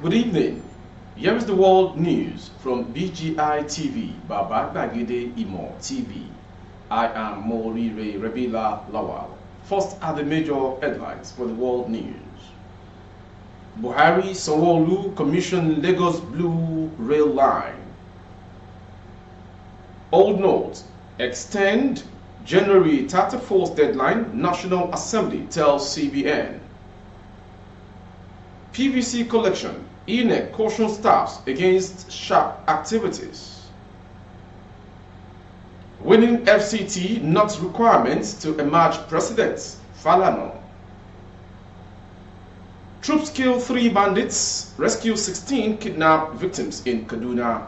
Good evening. Here is the world news from BGI TV, Baba Bagide Imo TV. I am Morire Rebila Lawal. First are the major headlines for the world news. Buhari Sanwo-Olu commissioned Lagos Blue Rail Line. Old note, extend January 31st deadline, National Assembly tells CBN. PVC collection, INEC caution staffs against sharp activities. Winning FCT not requirements to emerge president, Falana. Troops kill 3 bandits, rescue 16 kidnapped victims in Kaduna.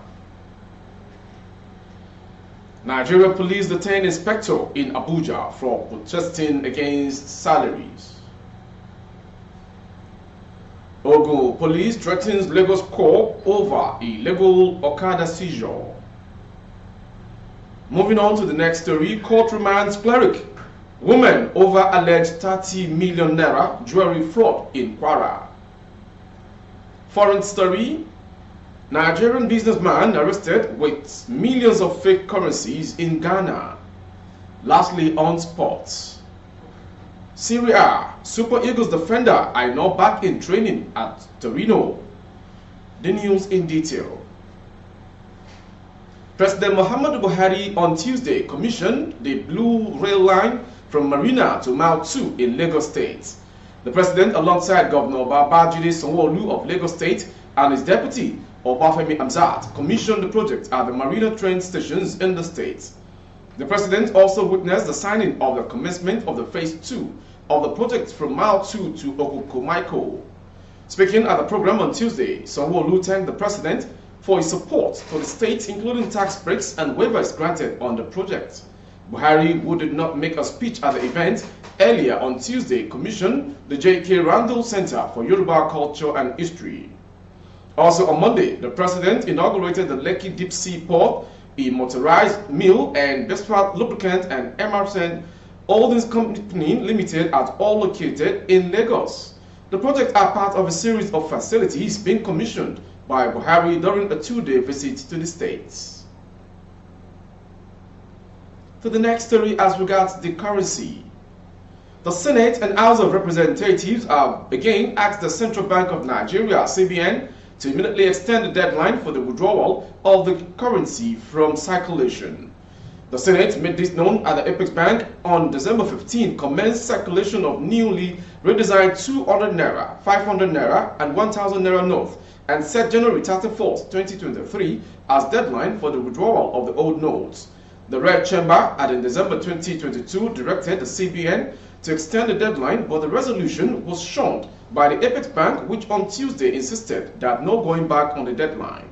Nigeria police detain inspector in Abuja for protesting against salaries. Ogun police threatens Lagos Corps over illegal Okada seizure. Moving on to the next story, court remands Cleric. Woman over alleged 30 million naira jewelry fraud in Kwara. Foreign story, Nigerian businessman arrested with millions of fake currencies in Ghana. Lastly, on sports. Serie A, Super Eagles defender are now back in training at Torino. The news in detail. President Muhammadu Buhari on Tuesday commissioned the Blue Rail Line from Marina to Mile 2 in Lagos State. The president, alongside Governor Babajide Sanwo-Olu of Lagos State and his deputy, Obafemi Hamzat, commissioned the project at the Marina train stations in the state. The president also witnessed the signing of the commencement of the Phase 2 of the project from Mile 2 to Okokomaiko. Speaking at the program on Tuesday, Sanwo-Olu thanked the president for his support to the state, including tax breaks and waivers granted on the project. Buhari, who did not make a speech at the event, earlier on Tuesday commissioned the J.K. Randall Center for Yoruba Culture and History. Also on Monday, the president inaugurated the Lekki Deep Sea Port, a motorized mill and Bestfat Lubricant and Emerson Holdings Company Limited are all located in Lagos. The projects are part of a series of facilities being commissioned by Buhari during a 2-day visit to the states. To the next story as regards the currency. The Senate and House of Representatives have again asked the Central Bank of Nigeria, CBN, to immediately extend the deadline for the withdrawal of the currency from circulation. The Senate made this known at the Apex Bank on December 15, commenced circulation of newly redesigned 200 Naira, 500 Naira and 1000 Naira notes and set January 31, 2023 as deadline for the withdrawal of the old notes. The Red Chamber at in December 2022 directed the CBN to extend the deadline, but the resolution was shunned by the Apex Bank, which on Tuesday insisted that no going back on the deadline.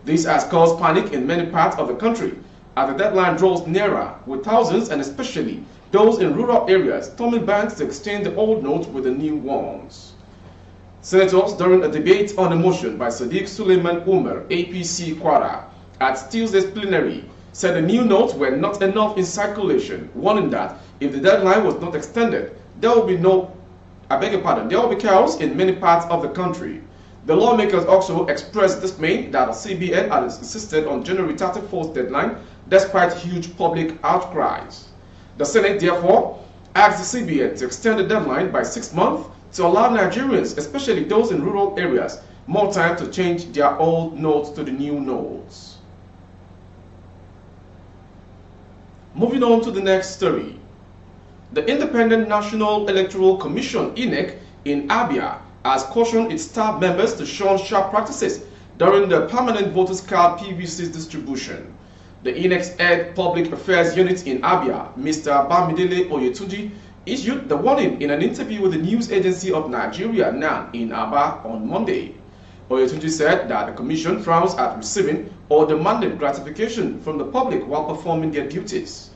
This has caused panic in many parts of the country as the deadline draws nearer, with thousands and especially those in rural areas storming banks to exchange the old notes with the new ones. Senators, during a debate on a motion by Sadiq Suleiman Umar, APC Kwara, at Tuesday's plenary, said the new notes were not enough in circulation, warning that if the deadline was not extended, there will be chaos in many parts of the country. The lawmakers also expressed dismay that the CBN had insisted on January 31st deadline despite huge public outcries. The Senate therefore asked the CBN to extend the deadline by 6 months to allow Nigerians, especially those in rural areas, more time to change their old notes to the new notes. Moving on to the next story. The Independent National Electoral Commission, INEC, in Abia has cautioned its staff members to shun sharp practices during the permanent voters card PVC's distribution. The INEC's Head Public Affairs Unit in Abia, Mr. Bamidele Oyetunji, issued the warning in an interview with the news agency of Nigeria, NAN, in Aba on Monday. Oyetunji said that the Commission frowns at receiving or demanding gratification from the public while performing their duties.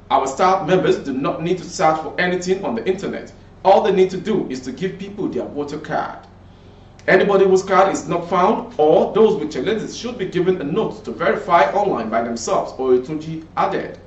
Our staff members do not need to search for anything on the internet. All they need to do is to give people their voter card. Anybody whose card is not found or those with challenges should be given a note to verify online by themselves, Oyetunji added.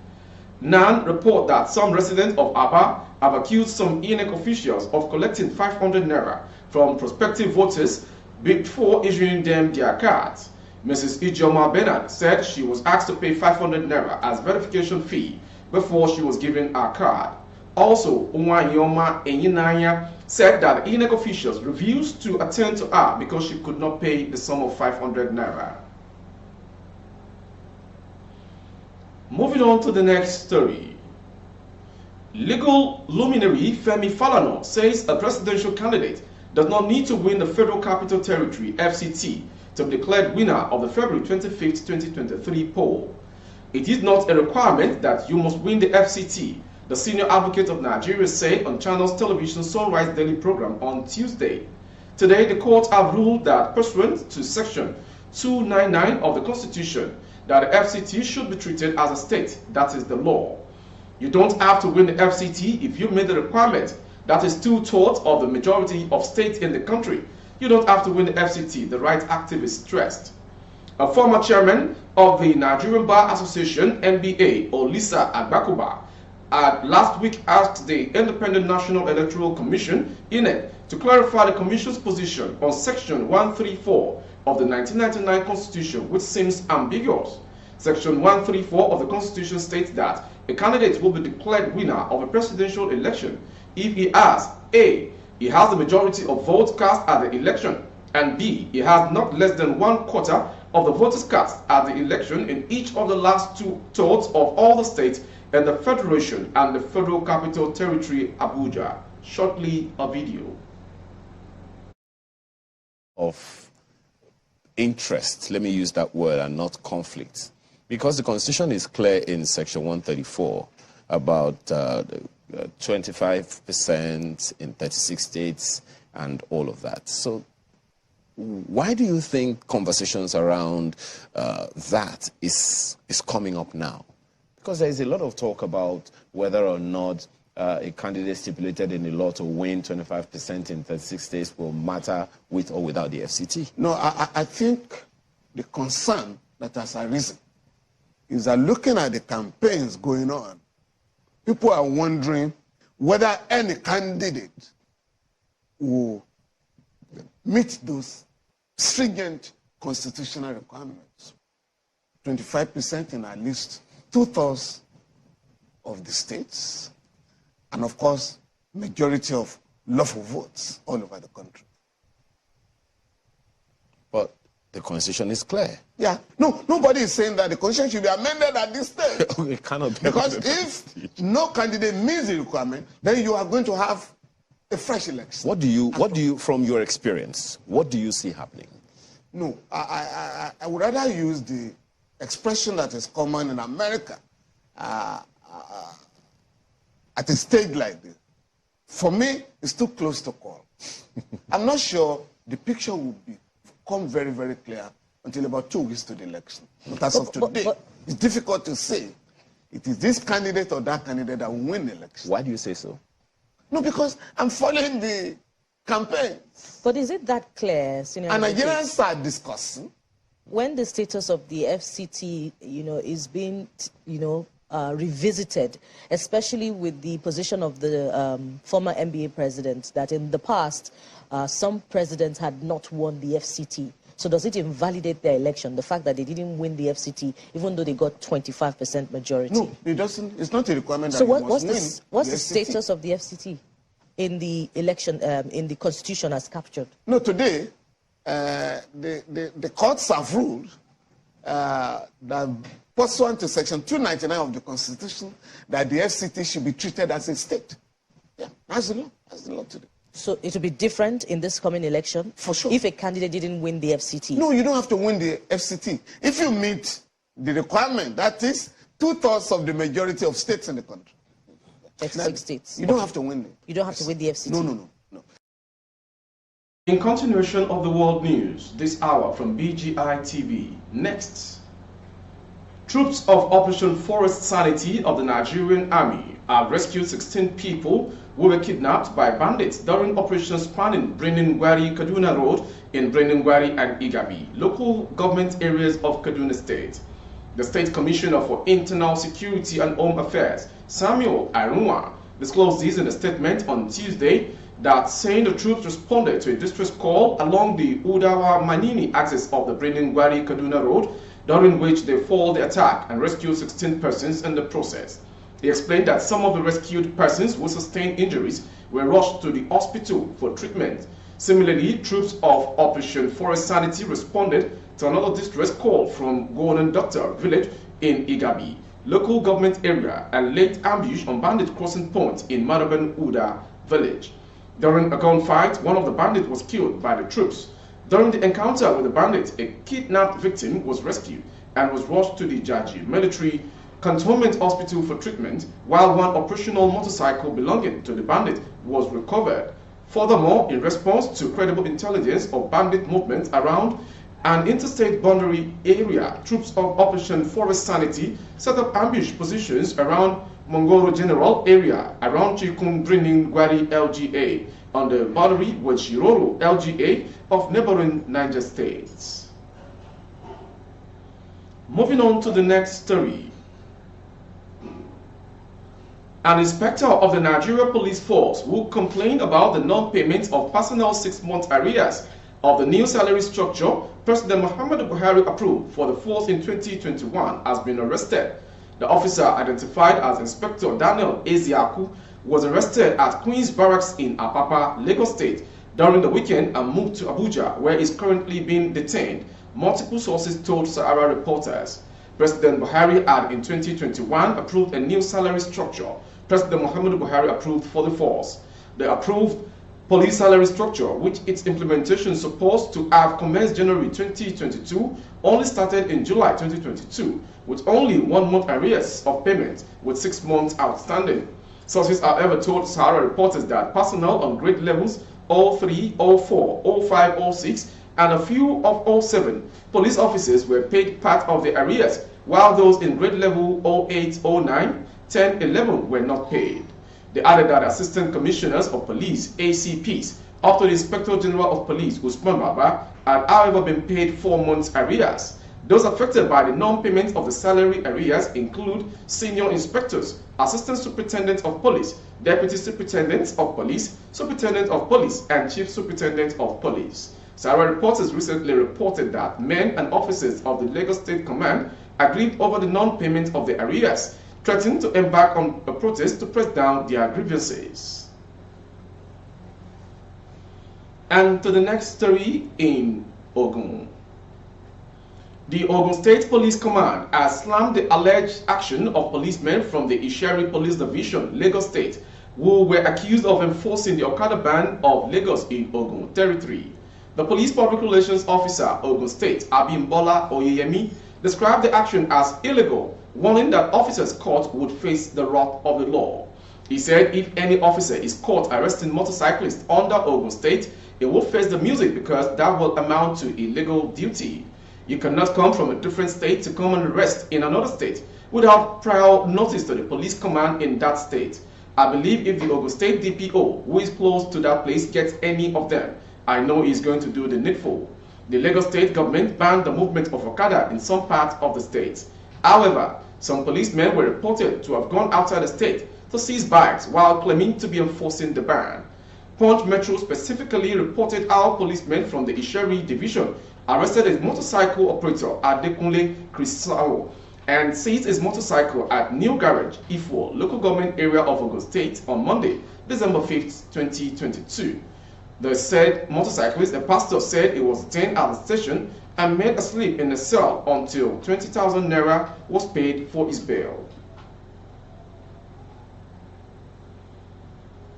NAN report that some residents of Aba have accused some INEC officials of collecting 500 Naira from prospective voters before issuing them their cards. Mrs. Ijoma Bernard said she was asked to pay 500 naira as verification fee before she was given her card. Also, Nwanyoma Enyinanya said that INEC officials refused to attend to her because she could not pay the sum of 500 naira. Moving on to the next story. Legal luminary Femi Falana says a presidential candidate does not need to win the Federal Capital Territory (FCT) to be declared winner of the February 25, 2023 poll. It is not a requirement that you must win the FCT, the senior advocate of Nigeria said on Channels Television Sunrise Daily program on Tuesday. Today, the court have ruled that pursuant to Section 299 of the Constitution, that the FCT should be treated as a state. That is the law. You don't have to win the FCT if you meet the requirement. That is 2/3 of the majority of states in the country. You don't have to win the FCT, the right activist stressed. A former chairman of the Nigerian Bar Association, NBA, Olisa Agbakuba, had last week asked the Independent National Electoral Commission, INEC, to clarify the Commission's position on Section 134 of the 1999 Constitution, which seems ambiguous. Section 134 of the Constitution states that a candidate will be declared winner of a presidential election if he has A. He has the majority of votes cast at the election, and B. He has not less than 1/4 of the voters cast at the election in each of the last 2/3 of all the states and the Federation and the Federal Capital Territory, Abuja. Shortly, a video. Of interest, let me use that word, and not conflict. Because the Constitution is clear in Section 134 about 25% in 36 states and all of that. So why do you think conversations around that is coming up now? Because there is a lot of talk about whether or not a candidate stipulated in the law to win 25% in 36 states will matter with or without the FCT. No, I think the concern that has arisen is that looking at the campaigns going on, people are wondering whether any candidate will meet those stringent constitutional requirements. 25% in at least 2/3 of the states, and of course, majority of lawful votes all over the country. But the Constitution is clear. Yeah, no, nobody is saying that the Constitution should be amended at this stage. It cannot be. Because if no candidate meets the requirement, then you are going to have a fresh election. What do you, from your experience, what do you see happening? No, I would rather use the expression that is common in America at a stage like this. For me, it's too close to call. I'm not sure the picture will become very, very clear until about 2 weeks to the election. But as of today, it's difficult to say it is this candidate or that candidate that will win the election. Why do you say so? No, because I'm following the campaigns. But is it that clear, Senior? And Nigerians are discussing. When the status of the FCT, is being, revisited, especially with the position of the former NBA president, that in the past, some presidents had not won the FCT. So does it invalidate their election, the fact that they didn't win the FCT, even though they got 25% majority? No, it doesn't. It's not a requirement so that you must win. What's the status of the FCT in the election, in the Constitution as captured? No, today, the courts have ruled that pursuant to Section 299 of the Constitution, that the FCT should be treated as a state. Yeah, that's the law. That's the law today. So it will be different in this coming election? For sure. If a candidate didn't win the FCT? No, you don't have to win the FCT. If you meet the requirement, that is 2/3 of the majority of states in the country. 36 states. You don't have to win it. You don't have to win the FCT? No. In continuation of the world news this hour from BGI TV, next. Troops of Operation Forest Sanity of the Nigerian Army have rescued 16 people who were kidnapped by bandits during Operation spanning Birnin-Gwari Kaduna Road in Birnin-Gwari and Igabi, local government areas of Kaduna State. The State Commissioner for Internal Security and Home Affairs, Samuel Arunwa, disclosed this in a statement on Tuesday that saying the troops responded to a distress call along the Udawa-Manini axis of the Birnin-Gwari-Kaduna Road, during which they foiled the attack and rescued 16 persons in the process. He explained that some of the rescued persons who sustained injuries were rushed to the hospital for treatment. Similarly, troops of Operation Forest Sanity responded to another distress call from Gonan Doctor village in Igabi, local government area, and laid ambush on bandit crossing point in Maraban Uda village. During a gunfight, one of the bandits was killed by the troops. During the encounter with the bandits, a kidnapped victim was rescued and was rushed to the Jaji military cantonment hospital for treatment, while one operational motorcycle belonging to the bandit was recovered. Furthermore, in response to credible intelligence of bandit movement around an interstate boundary area, troops of Operation Forest Sanity set up ambush positions around Mongoro General area, around Chikun Birnin Gwari LGA, on the boundary with Shiroro LGA of neighboring Niger states. Moving on to the next story. An inspector of the Nigeria Police Force who complained about the non-payment of personnel 6-month arrears of the new salary structure President Muhammadu Buhari approved for the force in 2021 has been arrested. The officer, identified as Inspector Daniel Eziaku, was arrested at Queen's Barracks in Apapa, Lagos State, during the weekend and moved to Abuja, where he is currently being detained, multiple sources told Sahara reporters. President Buhari had in 2021 approved a new salary structure President Muhammadu Buhari approved for the force. The approved police salary structure, which its implementation is supposed to have commenced January 2022, only started in July 2022, with only 1 month arrears of payment, with 6 months outstanding. Sources, however, told Sahara reporters that personnel on grade levels 03, 04, 05, 06, and a few of 07 police officers were paid part of the arrears, while those in grade level 08, 09, 10, 11 were not paid. They added that Assistant Commissioners of Police, ACPs, up to the Inspector General of Police, Usman Baba, had however been paid 4 months arrears. Those affected by the non-payment of the salary arrears include senior inspectors, assistant superintendents of police, deputy superintendents of police, superintendent of police, and chief superintendent of police. Sahara reporters recently reported that men and officers of the Lagos State Command agreed over the non-payment of the arrears, threatening to embark on a protest to press down their grievances. And to the next story in Ogun. The Ogun State Police Command has slammed the alleged action of policemen from the Isheri Police Division, Lagos State, who were accused of enforcing the Okada ban of Lagos in Ogun territory. The Police Public Relations Officer, Ogun State, Abimbola Oyeyemi, described the action as illegal, warning that officers caught would face the wrath of the law. He said if any officer is caught arresting motorcyclists under Ogun State, he will face the music because that will amount to illegal duty. You cannot come from a different state to come and arrest in another state without prior notice to the police command in that state. I believe if the Ogun State DPO, who is close to that place, gets any of them, I know he's going to do the needful. The Lagos State government banned the movement of Okada in some parts of the state. However, some policemen were reported to have gone outside the state to seize bikes while claiming to be enforcing the ban. Punch Metro specifically reported how policemen from the Isheri division arrested a motorcycle operator at Dekunle Crisao and seized his motorcycle at New Garage, Ifo, local government area of Ogun State on Monday, December 5th, 2022. The said motorcyclist, a pastor, said he was detained at the station and made asleep in a cell until 20,000 naira was paid for his bail.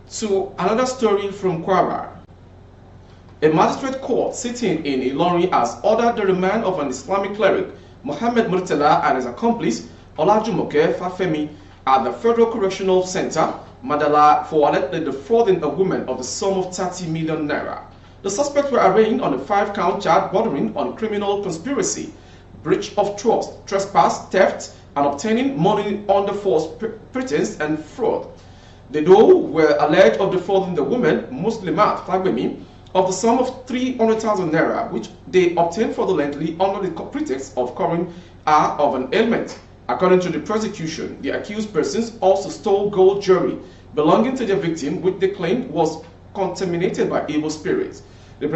So, another story from Kwara. A magistrate court sitting in Ilorin has ordered the remand of an Islamic cleric, Mohammed Murtala, and his accomplice, Olajumoke Fafemi, at the Federal Correctional Center, Madala, for allegedly defrauding a woman of the sum of 30 million naira. The suspects were arraigned on a 5-count charge bordering on criminal conspiracy, breach of trust, trespass, theft, and obtaining money under false pretense and fraud. The duo were alleged of defrauding the woman, Muslimat Fagbemi, of the sum of 300,000 naira, which they obtained fraudulently under the pretext of curing her of an ailment. According to the prosecution, the accused persons also stole gold jewelry belonging to the victim, which they claimed was contaminated by evil spirits. The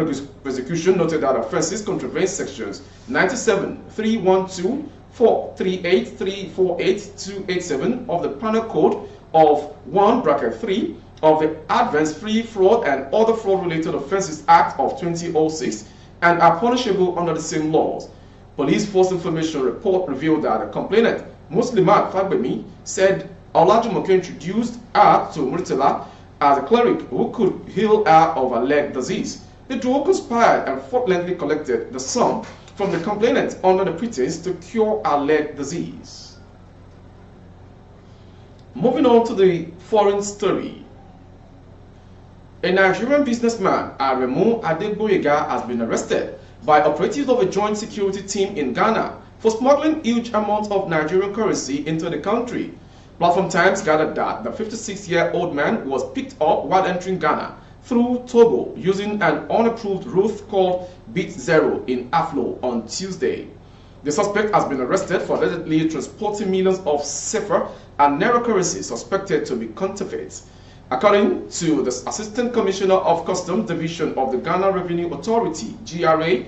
prosecution noted that offenses contravene sections 97, 312, 438, 348, 287 of the Penal Code of 1(3) of the Advanced Free Fraud and Other Fraud-Related Offences Act of 2006 and are punishable under the same laws. Police Force Information Report revealed that the complainant, Muslimat Fagbemi, said Olajumoke introduced her to Murtala as a cleric who could heal her of her leg disease. The duo conspired and fraudulently collected the sum from the complainant under the pretense to cure her leg disease. Moving on to the foreign story. A Nigerian businessman, Aremu Adegboyega, has been arrested by operatives of a joint security team in Ghana for smuggling huge amounts of Nigerian currency into the country. Platform Times gathered that the 56-year-old man was picked up while entering Ghana through Togo using an unapproved route called Bit Zero in Aflo on Tuesday. The suspect has been arrested for allegedly transporting millions of CFA and Naira currency suspected to be counterfeit. According to the Assistant Commissioner of Customs Division of the Ghana Revenue Authority, GRA,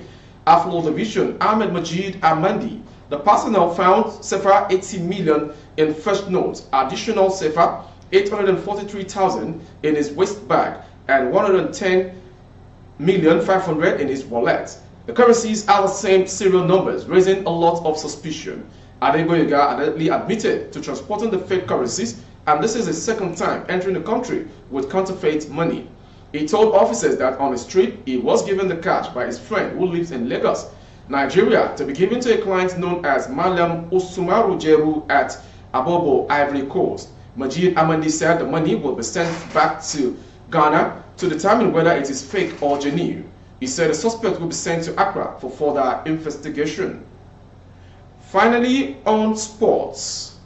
Aflo Division, Ahmed Majid Amandi, the personnel found CFA 80 million in fresh notes, additional CFA 843,000 in his waist bag, and 110,500,000 in his wallet. The currencies are the same serial numbers, raising a lot of suspicion. Adegboyega allegedly admitted to transporting the fake currencies, and this is his second time entering the country with counterfeit money. He told officers that on his trip, he was given the cash by his friend who lives in Lagos, Nigeria, to be given to a client known as Malam Osumaru Jeru at Abobo, Ivory Coast. Majid Amandi said the money will be sent back to Ghana to determine whether it is fake or genuine. He said the suspect will be sent to Accra for further investigation. Finally, on sports.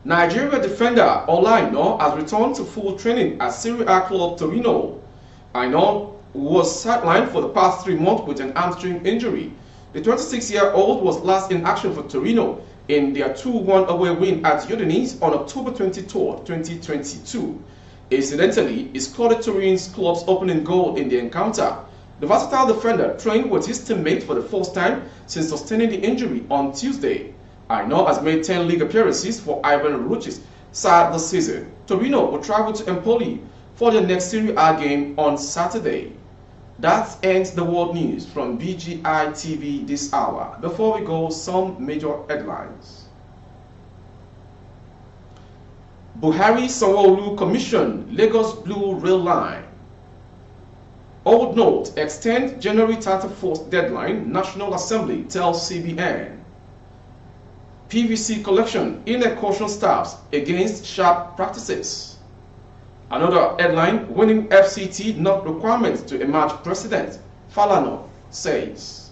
Nigeria defender Ola Aina has returned to full training at Serie A club Torino. Aina was sidelined for the past 3 months with an hamstring injury. The 26-year-old was last in action for Torino in their 2-1 away win at Ùding on October 23, 2022. Incidentally, he scored Turin's club's opening goal in the encounter. The versatile defender trained with his teammate for the first time since sustaining the injury on Tuesday. Aina has made 10 league appearances for Ivan Ruch's side this season. Torino will travel to Empoli for their next Serie A game on Saturday. That ends the world news from BGI TV this hour. Before we go, some major headlines. Buhari Sanwo-Olu Commission Lagos Blue Rail Line. Old note, extend January 31st deadline, National Assembly tells CBN. PVC collection in a caution staffs against sharp practices. Another headline, winning FCT not requirements to emerge president, Falana says.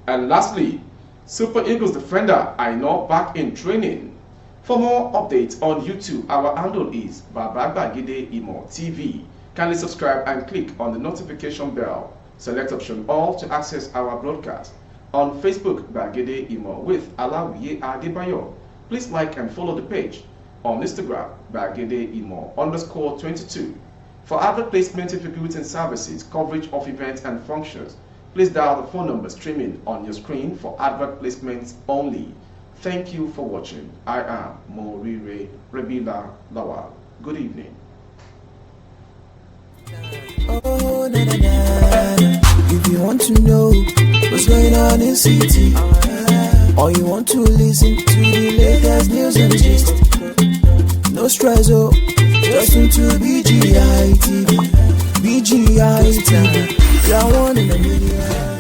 And lastly, Super Eagles defender Aina back in training. For more updates on YouTube, our handle is Babagbagede Imo TV. Kindly subscribe and click on the notification bell. Select option all to access our broadcast. On Facebook, Bagede Imo with Alawiye Adebayo. Please like and follow the page. On Instagram, Bagede Imo _22. For advert placement including services, coverage of events and functions, please dial the phone number streaming on your screen for advert placements only. Thank you for watching. I am Morire Rebila Lawal. Good evening. Oh, na, na, na. If you want to know what's going on in city, or you want to listen to the latest news and gist, no stress, oh, just tune to BGI TV. BGI TV, you're one in a million.